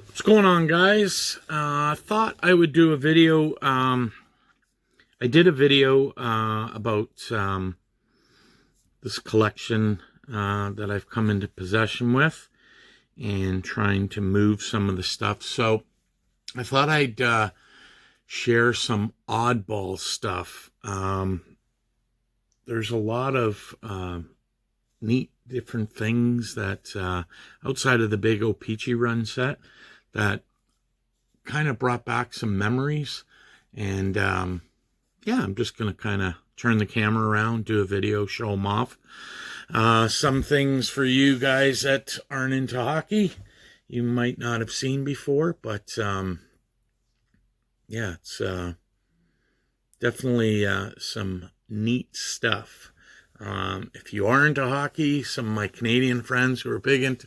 What's going on, guys? I thought I would do a video. I did a video about this collection that I've come into possession with and trying to move some of the stuff. So I thought I'd share some oddball stuff. There's a lot of neat different things that outside of the big O-Pee-Chee run set that kind of brought back some memories. And yeah, I'm just going to kind of turn the camera around, do a video, show them off. Some things for you guys that aren't into hockey you might not have seen before, but yeah, it's definitely some neat stuff. If you are into hockey, some of my Canadian friends who are big into,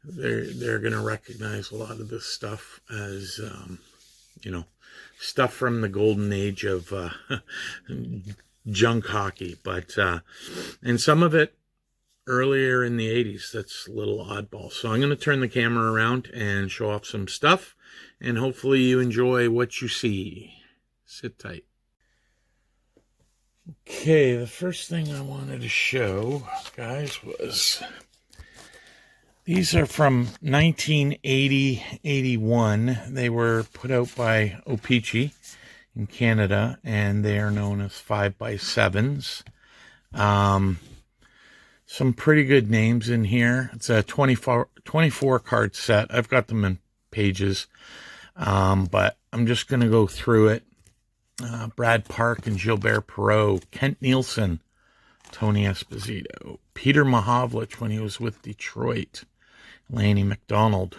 they're going to recognize a lot of this stuff as, you know, stuff from the golden age of junk hockey. But, and some of it earlier in the 80s, that's a little oddball. So I'm going to turn the camera around and show off some stuff, and hopefully you enjoy what you see. Sit tight. Okay, the first thing I wanted to show, guys, was these are from 1980-81. They were put out by O-Pee-Chee in Canada, and they are known as 5x7s. Some pretty good names in here. It's a 24 card set. I've got them in pages, but I'm just going to go through it. Brad Park and Gilbert Perreault, Kent Nielsen, Tony Esposito, Peter Mahovlich when he was with Detroit, Lanny McDonald.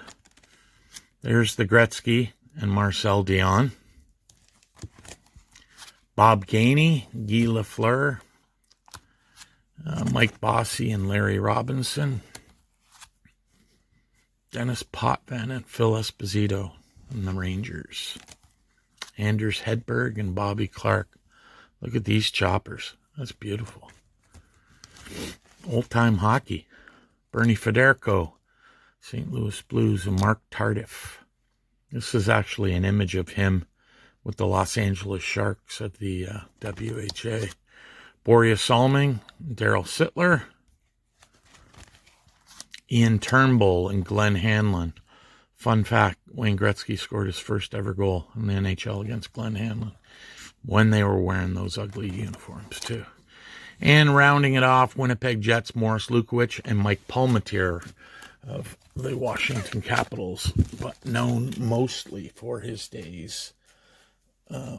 There's the Gretzky and Marcel Dion. Bob Gainey, Guy Lafleur, Mike Bossy and Larry Robinson. Dennis Potvin and Phil Esposito and the Rangers. Anders Hedberg and Bobby Clark. Look at these choppers. That's beautiful. Old-time hockey. Bernie Federko, St. Louis Blues, and Mark Tardif. This is actually an image of him with the Los Angeles Sharks of the WHA. Boreas Salming, Daryl Sittler, Ian Turnbull, and Glenn Hanlon. Fun fact, Wayne Gretzky scored his first ever goal in the NHL against Glenn Hanlon when they were wearing those ugly uniforms too. And rounding it off, Winnipeg Jets, Morris Lukowich and Mike Palmateer of the Washington Capitals, but known mostly for his days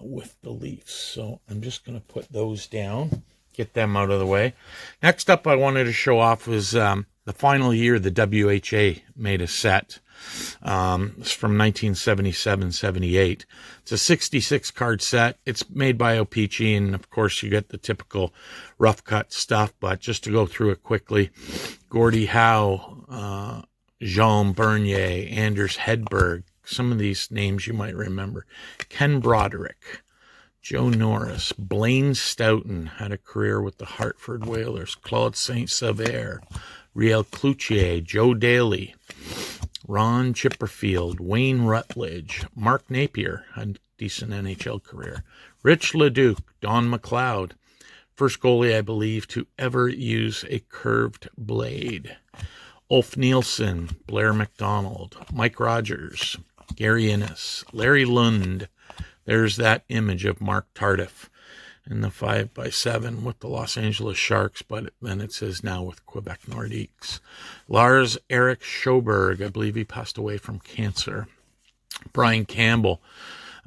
with the Leafs. So I'm just going to put those down, get them out of the way. Next up, I wanted to show off was the final year the WHA made a set. It's from 1977-78. It's a 66 card set. It's made by O-Pee-Chee, and of course you get the typical rough cut stuff, but just to go through it quickly: Gordie Howe, Jean Bernier, Anders Hedberg, some of these names you might remember, Ken Broderick, Joe Norris, Blaine Stoughton had a career with the Hartford Whalers, Claude Saint-Sever, Riel Cloutier, Joe Daly, Ron Chipperfield, Wayne Rutledge, Mark Napier had a decent NHL career, Rich Leduc, Don McLeod, first goalie, I believe, to ever use a curved blade, Ulf Nielsen, Blair McDonald, Mike Rogers, Gary Innes, Larry Lund. There's that image of Mark Tardif in the 5x7 with the Los Angeles Sharks, but then it says now with Quebec Nordiques. Lars Erik Sjoberg, I believe he passed away from cancer. Brian Campbell.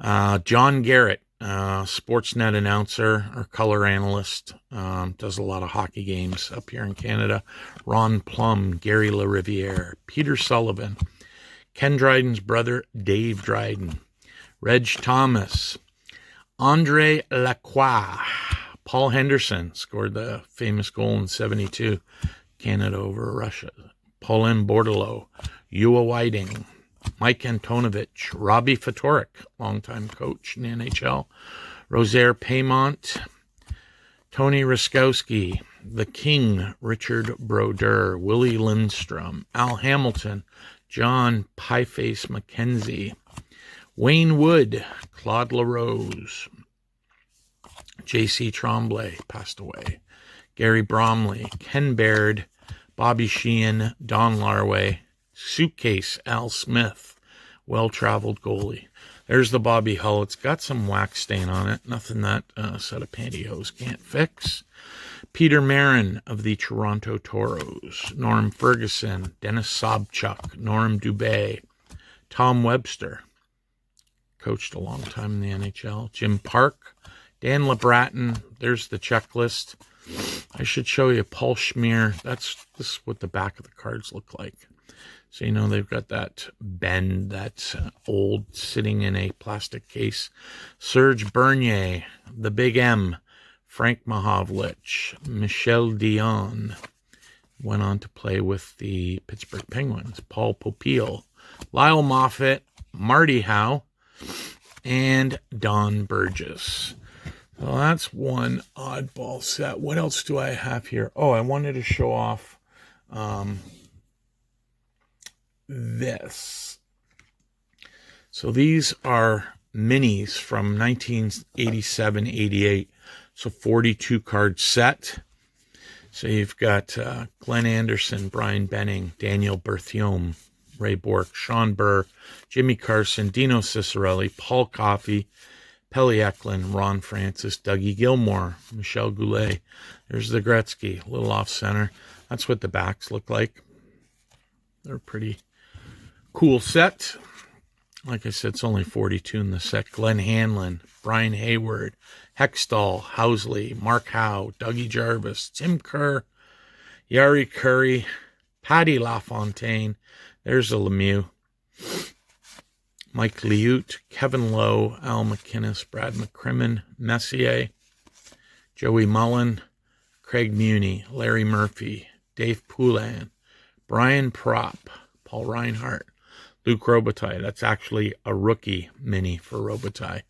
John Garrett, Sportsnet announcer or color analyst, does a lot of hockey games up here in Canada. Ron Plum, Gary LaRiviere, Peter Sullivan, Ken Dryden's brother, Dave Dryden, Reg Thomas, Andre Lacroix, Paul Henderson scored the famous goal in 72, Canada over Russia. Paulin Bordelot, Ewa Whiting, Mike Antonovich, Robbie Fatorik, longtime coach in the NHL, Rosaire Paymont, Tony Ruskowski, the King, Richard Brodeur, Willie Lindstrom, Al Hamilton, John Pieface McKenzie, Wayne Wood, Claude LaRose, J.C. Tremblay, passed away, Gary Bromley, Ken Baird, Bobby Sheehan, Don Larway, Suitcase, Al Smith, well-traveled goalie. There's the Bobby Hull. It's got some wax stain on it. Nothing that set of pantyhose can't fix. Peter Marin of the Toronto Toros. Norm Ferguson, Dennis Sobchuk, Norm Dubé, Tom Webster, coached a long time in the NHL. Jim Park, Dan LeBratton. There's the checklist. I should show you Paul Schmier. This is what the back of the cards look like. So, you know, they've got that bend that's old sitting in a plastic case. Serge Bernier, the Big M, Frank Mahovlich, Michel Dion went on to play with the Pittsburgh Penguins. Paul Popiel, Lyle Moffat, Marty Howe, and Don Burgess. So that's one oddball set. What else do I have here? Oh, I wanted to show off this. So these are minis from 1987-88. So 42 card set. So you've got Glenn Anderson, Brian Benning, Daniel Berthiaume, Ray Bourque, Sean Burr, Jimmy Carson, Dino Ciccarelli, Paul Coffey, Pelly Eklund, Ron Francis, Dougie Gilmore, Michel Goulet. There's the Gretzky, a little off center. That's what the backs look like. They're pretty cool set. Like I said, it's only 42 in the set. Glenn Hanlon, Brian Hayward, Hextall, Housley, Mark Howe, Dougie Jarvis, Tim Kerr, Yari Curry, Patty LaFontaine. There's a Lemieux. Mike Liut, Kevin Lowe, Al McInnes, Brad McCrimmon, Messier, Joey Mullen, Craig Muni, Larry Murphy, Dave Poulin, Brian Propp, Paul Reinhart, Luc Robitaille. That's actually a rookie mini for Robitaille.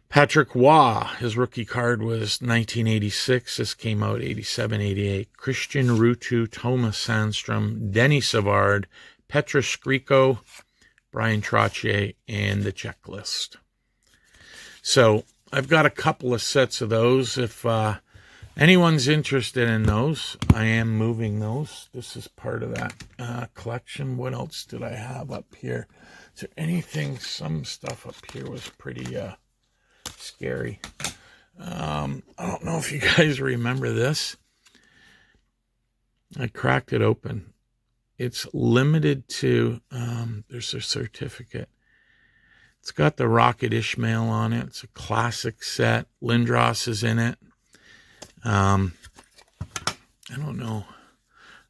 Patrick Waugh, his rookie card was 1986. This came out 87-88. Christian Rutu, Thomas Sandstrom, Denny Savard, Petra Skriko, Brian Trottier, and the checklist. So I've got a couple of sets of those. If anyone's interested in those, I am moving those. This is part of that collection. What else did I have up here? Is there anything? Some stuff up here was pretty scary. I don't know if you guys remember this. I cracked it open. It's limited to, there's a certificate. It's got the Rocket Ishmael on it. It's a classic set. Lindros is in it. I don't know.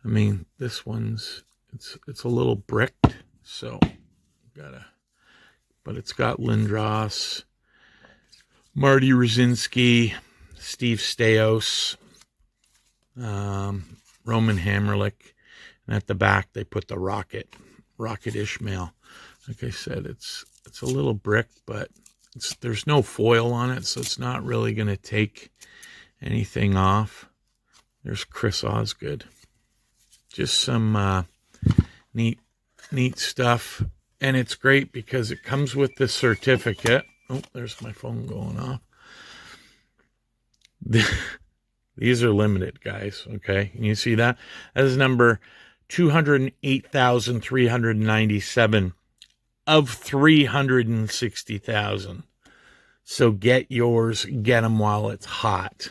I mean, this one's, it's a little bricked, so but it's got Lindros, Marty Rosinski, Steve Staios, Roman Hammerlick. And at the back, they put the Rocket Ishmael. Like I said, it's a little brick, but there's no foil on it, so it's not really going to take anything off. There's Chris Osgood. Just some neat stuff. And it's great because it comes with the certificate. Oh, there's my phone going off. These are limited, guys, okay? And you see that? That is number 208,397 of 360,000. So get yours, get them while it's hot.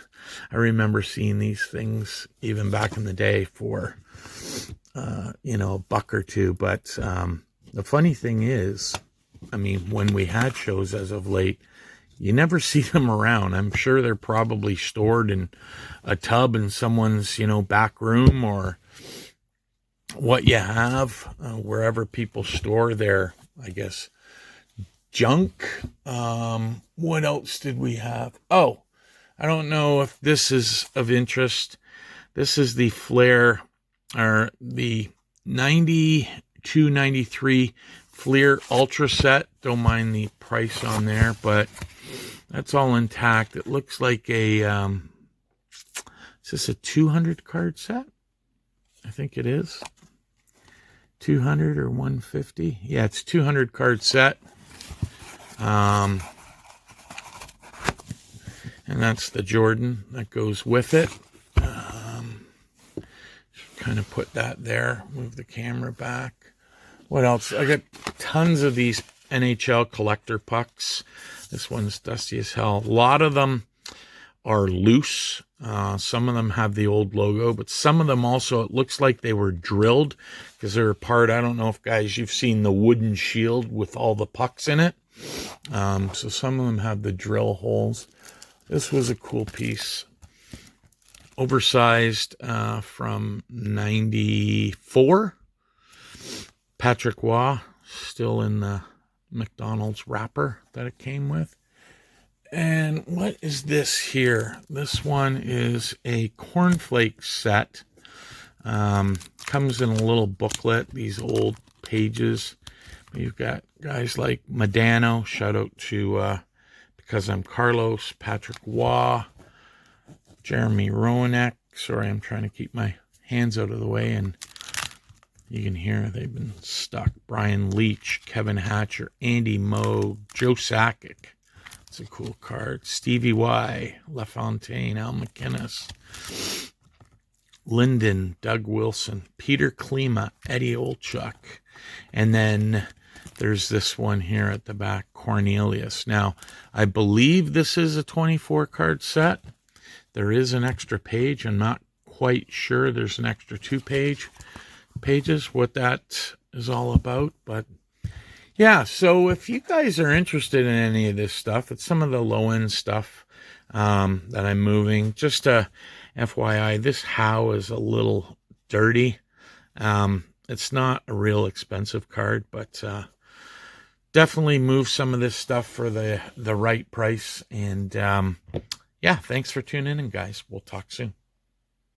I remember seeing these things even back in the day for, a buck or two. But the funny thing is, I mean, when we had shows as of late, you never see them around. I'm sure they're probably stored in a tub in someone's, back room or what you have, wherever people store their, I guess, junk. What else did we have? Oh, I don't know if this is of interest. This is the Flair, or the 92-93 Fleer Ultra set. Don't mind the price on there, but that's all intact. It looks like a, is this a 200 card set? I think it is. 200 or 150. Yeah, it's 200 card set. And that's the Jordan that goes with it. Kind of put that there. Move the camera back. What else? I got tons of these NHL collector pucks. This one's dusty as hell. A lot of them are loose. Some of them have the old logo, but some of them also, it looks like they were drilled because they're a part. I don't know if, guys, you've seen the wooden shield with all the pucks in it. So some of them have the drill holes. This was a cool piece. Oversized from 94. Patrick Waugh, still in the McDonald's wrapper that it came with. And what is this here? This one is a cornflake set. Comes in a little booklet, these old pages. You've got guys like Medano, shout out to Because I'm Carlos, Patrick Waugh, Jeremy Roenick. Sorry, I'm trying to keep my hands out of the way, and you can hear they've been stuck. Brian Leach, Kevin Hatcher, Andy Moog, Joe Sakic. It's a cool card. Stevie Y, LaFontaine, Al McInnes, Linden, Doug Wilson, Peter Klima, Eddie Olchuk. And then there's this one here at the back, Cornelius. Now, I believe this is a 24 card set. There is an extra page. I'm not quite sure. There's an extra 2 pages, what that is all about. But yeah, so if you guys are interested in any of this stuff, it's some of the low-end stuff that I'm moving. Just a FYI, this Howe is a little dirty. It's not a real expensive card, but definitely move some of this stuff for the right price. And yeah, thanks for tuning in, guys. We'll talk soon.